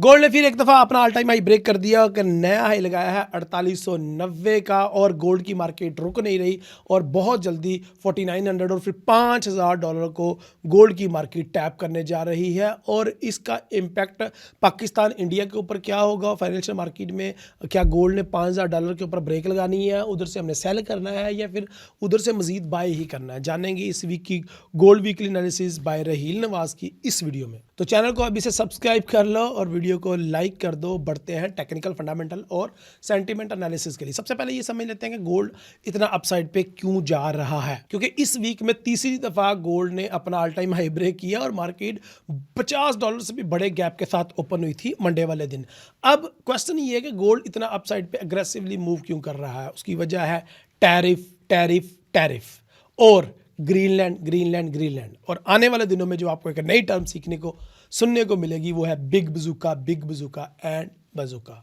Gold ने फिर एक दफ़ा अपना ऑल टाइम हाई ब्रेक कर दिया और नया हाई लगाया है 4890 का। और गोल्ड की मार्केट रुक नहीं रही और बहुत जल्दी 4900 और फिर $5000 को गोल्ड की मार्केट टैप करने जा रही है। और इसका इम्पैक्ट पाकिस्तान इंडिया के ऊपर क्या होगा फाइनेंशियल मार्केट में? क्या गोल्ड ने $5000 के ऊपर ब्रेक लगानी है, उधर से हमने सेल करना है या फिर उधर से मजीद बाय ही करना है? जानेंगे इस वीक की gold weekly analysis bye Raheel Nawaz की इस वीडियो में। तो चैनल को अभी से सब्सक्राइब कर लो और वीडियो को लाइक कर दो। बढ़ते हैं टेक्निकल, फंडामेंटल और सेंटीमेंट एनालिसिस के लिए। सबसे पहले ये समझ लेते हैं कि गोल्ड इतना अपसाइड पे क्यों जा रहा है, क्योंकि इस वीक में तीसरी दफा गोल्ड ने अपना ऑल टाइम हाई ब्रेक किया और मार्केट $50 से भी बड़े गैप के साथ ओपन हुई थी मंडे वाले दिन। अब क्वेश्चन ये है कि गोल्ड इतना अपसाइड पे अग्रेसिवली मूव क्यों कर रहा है? उसकी वजह है टैरिफ, टैरिफ, टैरिफ और ग्रीनलैंड, ग्रीनलैंड, ग्रीनलैंड। और आने वाले दिनों में जो आपको एक नई टर्म सीखने को सुनने को मिलेगी वो है बिग बजूका, बिग बजूका एंड बजूका।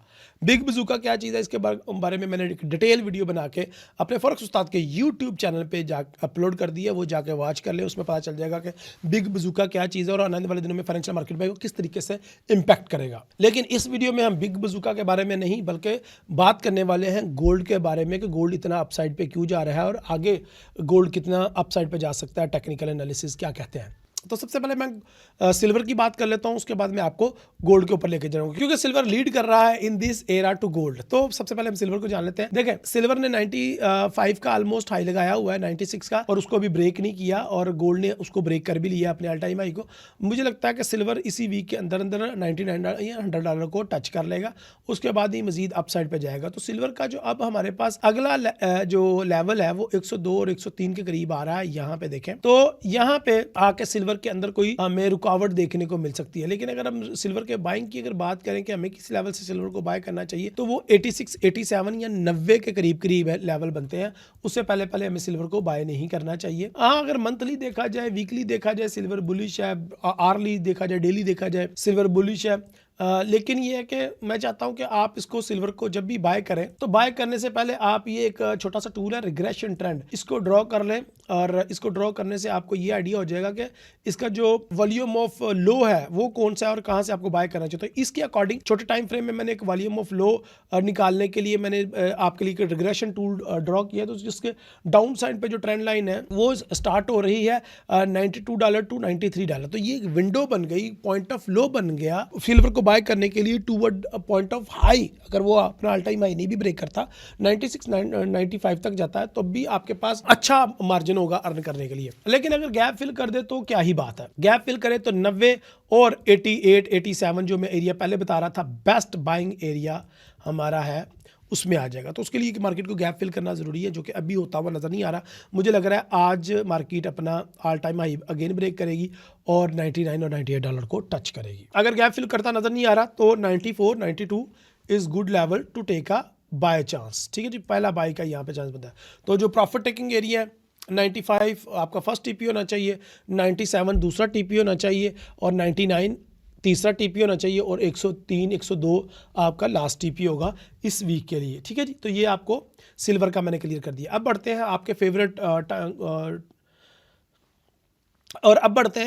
बिग बजूका क्या चीज़ है, इसके बारे में मैंने एक डिटेल वीडियो बना के अपने फॉरेक्स उस्ताद के यूट्यूब चैनल पे जा अपलोड कर दिया, वो जाके वॉच कर ले। उसमें पता चल जाएगा कि बिग बजूका क्या चीज़ है और आने वाले दिनों में फाइनेंशियल मार्केट में किस तरीके से इम्पैक्ट करेगा। लेकिन इस वीडियो में हम बिग बजूका के बारे में नहीं बल्कि बात करने वाले हैं गोल्ड के बारे में कि गोल्ड इतना अपसाइड पे क्यों जा रहा है और आगे गोल्ड कितना अपसाइड पे जा सकता है। टेक्निकल एनालिसिस क्या कहते हैं। तो सबसे पहले मैं सिल्वर की बात कर लेता हूं, उसके बाद मैं आपको गोल्ड के ऊपर लेके जाऊंगा क्योंकि सिल्वर लीड कर रहा है in this era to gold. तो सबसे पहले हम सिल्वर को जान लेते हैं। देखें, सिल्वर ने 95 का ऑलमोस्ट हाई लगाया हुआ है, 96 का, और उसको अभी ब्रेक नहीं किया और गोल्ड ने उसको ब्रेक कर भी लिया अपने ऑल टाइम हाई को। मुझे लगता है कि सिल्वर इसी वीक के अंदर अंदर $99 या $100 को टच कर लेगा, उसके बाद ही मजीद अपसाइड पे जाएगा। तो सिल्वर का जो अब हमारे पास अगला जो लेवल है वो 102 और 103 के करीब आ रहा है। यहाँ पे देखें तो यहाँ पे आके सिल्वर के अंदर कोई हमें रुकावट देखने को मिल सकती है। लेकिन अगर हम सिल्वर के बाइंग की अगर बात करें कि हमें किस लेवल से सिल्वर को बाय करना चाहिए तो वो 86, 87 या 90 के करीब करीब है लेवल बनते हैं। उससे पहले हमें सिल्वर को बाय नहीं करना चाहिए। हाँ, अगर मंथली देखा जाए, वीकली देखा जाए, सिल्वर बुलिश है, आर्ली देखा जाए, डेली देखा जाए, सिल्वर बुलिश है। लेकिन ये है कि मैं चाहता हूं कि आप इसको सिल्वर को जब भी बाय करें तो बाय करने से पहले आप ये एक छोटा सा टूल है रिग्रेशन ट्रेंड, इसको ड्रॉ कर लें। और इसको ड्रॉ करने से आपको ये आइडिया हो जाएगा कि इसका जो वॉल्यूम ऑफ लो है वो कौन सा है और कहां से आपको बाय करना चाहिए। तो इसके अकॉर्डिंग छोटे टाइम फ्रेम में मैंने एक वॉल्यूम ऑफ लो निकालने के लिए मैंने आपके लिए एक रिग्रेशन टूल ड्रॉ किया। तो जिसके डाउन साइड पे जो ट्रेंड लाइन है वो स्टार्ट हो रही है $92 टू $93। तो ये एक विंडो बन गई, पॉइंट ऑफ लो बन गया सिल्वर को बाय करने के लिए टूवर्ड पॉइंट ऑफ हाई। अगर वो अपना ऑल टाइम हाई नहीं भी ब्रेक करता, 96, 95 तक जाता है तो भी आपके पास अच्छा मार्जिन होगा अर्न करने के लिए। लेकिन अगर गैप फिल कर दे तो क्या ही बात है। गैप फिल करे तो 90 और 88, 87 जो मैं एरिया पहले बता रहा था बेस्ट बाइंग एरिया हमारा है, उसमें आ जाएगा। तो उसके लिए कि मार्केट को गैप फिल करना ज़रूरी है, जो कि अभी होता हुआ नज़र नहीं आ रहा। मुझे लग रहा है आज मार्केट अपना all time high again break करेगी और 99 और $98 को टच करेगी। अगर गैप फिल करता नज़र नहीं आ रहा तो 94, 92 is good level to take a buy chance. ठीक है जी, पहला बाय का यहाँ पे चांस बनता है। तो जो प्रॉफिट टेकिंग एरिया है 95 आपका फर्स्ट टीपी होना चाहिए, 97 दूसरा टीपी होना चाहिए और 99 तीसरा टीपी होना चाहिए और 103, 102 आपका लास्ट टीपी होगा इस वीक के लिए। ठीक है जी, तो ये आपको सिल्वर का मैंने क्लियर कर दिया। अब बढ़ते हैं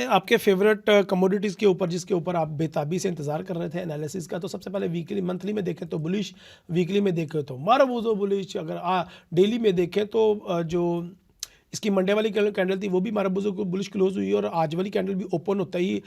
आपके फेवरेट कमोडिटीज़ के ऊपर, जिसके ऊपर आप बेताबी से इंतजार कर रहे थे एनालिसिस का। तो सबसे पहले वीकली, मंथली में देखें तो बुलिश, वीकली में देखें तो मारबूजो बुलिश, अगर डेली में देखें तो जो इसकी मंडे वाली कैंडल थी वो भी मारबूजो को बुलिश क्लोज हुई और आज वाली कैंडल भी ओपन होता ही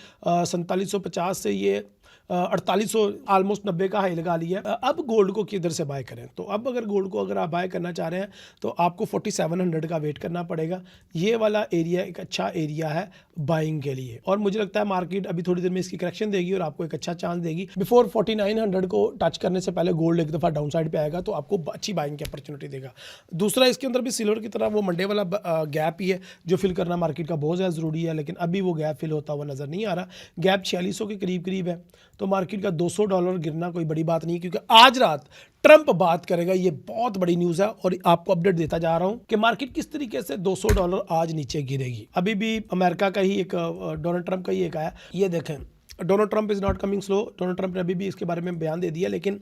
4750 से ये 4800 ऑलमोस्ट 90 का हाई लगा लिया। अब गोल्ड को किधर से बाय करें? तो अब अगर गोल्ड को अगर आप बाय करना चाह रहे हैं तो आपको 4700 का वेट करना पड़ेगा। ये वाला एरिया एक अच्छा एरिया है बाइंग के लिए और मुझे लगता है मार्केट अभी थोड़ी देर में इसकी करेक्शन देगी और आपको एक अच्छा चांस देगी। बिफोर 4900 को टच करने से पहले गोल्ड एक दफ़ा डाउन साइड पे आएगा तो आपको अच्छी बाइंग की अपॉर्चुनिटी देगा। दूसरा, इसके अंदर भी सिल्वर की तरह वो मंडे वाला गैप ही है जो फिल करना मार्केट का बहुत ज़्यादा ज़रूरी है, लेकिन अभी वो गैप फिल होता हुआ नज़र नहीं आ रहा। गैप 4600 के करीब करीब है तो मार्केट का $200 गिरना कोई बड़ी बात नहीं, क्योंकि आज रात ट्रंप बात करेगा। ये बहुत बड़ी न्यूज़ है और आपको अपडेट देता जा रहा हूं कि मार्केट किस तरीके से $200 आज नीचे गिरेगी। अभी भी अमेरिका का ही एक डोनाल्ड ट्रंप का ही एक आया, ये देखें, Donald Trump is not coming slow. Donald Trump ने अभी भी इसके बारे में बयान दे दिया, लेकिन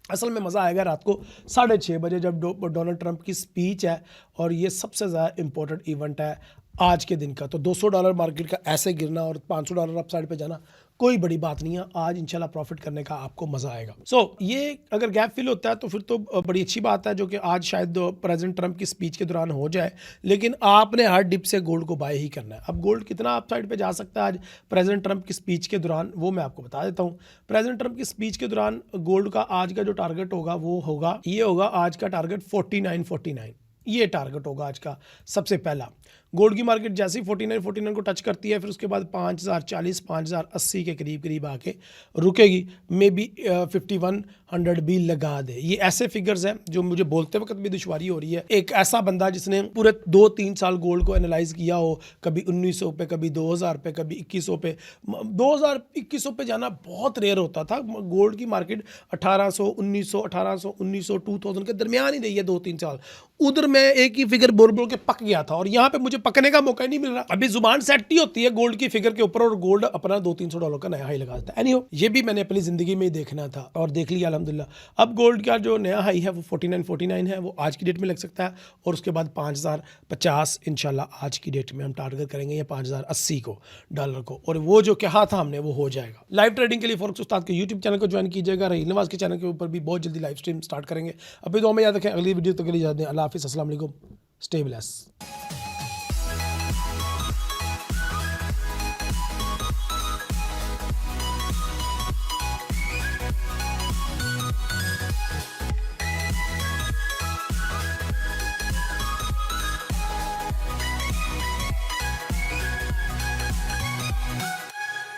असल में मज़ा आएगा रात को 6:30 बजे जब डोनाल्ड ट्रंप की स्पीच है और ये सबसे ज़्यादा इंपॉर्टेंट इवेंट है आज के दिन का। तो $200 मार्केट का ऐसे गिरना और $500 अपसाइड पे जाना कोई बड़ी बात नहीं है, आज इंशाल्लाह प्रॉफिट करने का आपको मजा आएगा। ये अगर गैप फिल होता है तो फिर तो बड़ी अच्छी बात है, जो कि आज शायद प्रेसिडेंट ट्रंप की स्पीच के दौरान हो जाए, लेकिन आपने हर डिप से गोल्ड को बाय ही करना है। अब गोल्ड कितना अप साइड पे जा सकता है आज प्रेसिडेंट ट्रंप की स्पीच के दौरान, वो मैं आपको बता देता हूँ। प्रेसिडेंट ट्रंप की स्पीच के दौरान गोल्ड का आज का जो टारगेट होगा वो होगा, ये होगा आज का टारगेट 49 ये टारगेट होगा आज का सबसे पहला। गोल्ड की मार्केट जैसे ही 49 को टच करती है, फिर उसके बाद 5040 5080 के करीब आके रुकेगी। मे बी 5100 भी लगा दे। ये ऐसे फिगर्स हैं जो मुझे बोलते वक्त भी दुश्वारी हो रही है। एक ऐसा बंदा जिसने पूरे 2-3 साल गोल्ड को एनालाइज किया हो, कभी 1900 पे, कभी 2000 पे, कभी 2100 पे। 2000-2100 पे जाना बहुत रेयर होता था। गोल्ड की मार्केट 1800 1900 2000 के दरमियान ही रही है 2-3 साल। उधर मैं एक ही फिगर बोल के पक गया था, और यहाँ पे मुझे पकने का मौका ही नहीं मिल रहा। अभी जुबान सेट ही होती है गोल्ड की फिगर के ऊपर, और गोल्ड अपना $200-300 का नया हाई लगा देता है। एनीहो, ये भी मैंने अपनी जिंदगी में ही देखना था और देख लिया अल्हम्दुलिल्लाह। अब गोल्ड का जो नया हाई है वो 49 है, वो आज की डेट में लग सकता है, और उसके बाद 5050 इंशाल्लाह आज की डेट में हम टारगेट करेंगे, या 5080 को डॉलर को, और वो जो कहा था हमने वो हो जाएगा। लाइव ट्रेडिंग के लिए फॉरेक्स उस्ताद के यूट्यूब चैनल को ज्वाइन कीजिएगा। रहील नवाज के चैनल के ऊपर भी बहुत जल्दी लाइव स्ट्रीम स्टार्ट करेंगे। अभी तो हमें याद रखें, अगली वीडियो तक के लिए याद दें। अल्लाह हाफिज़, अस्सलाम वालेकुम, स्टे ब्लेस्ड।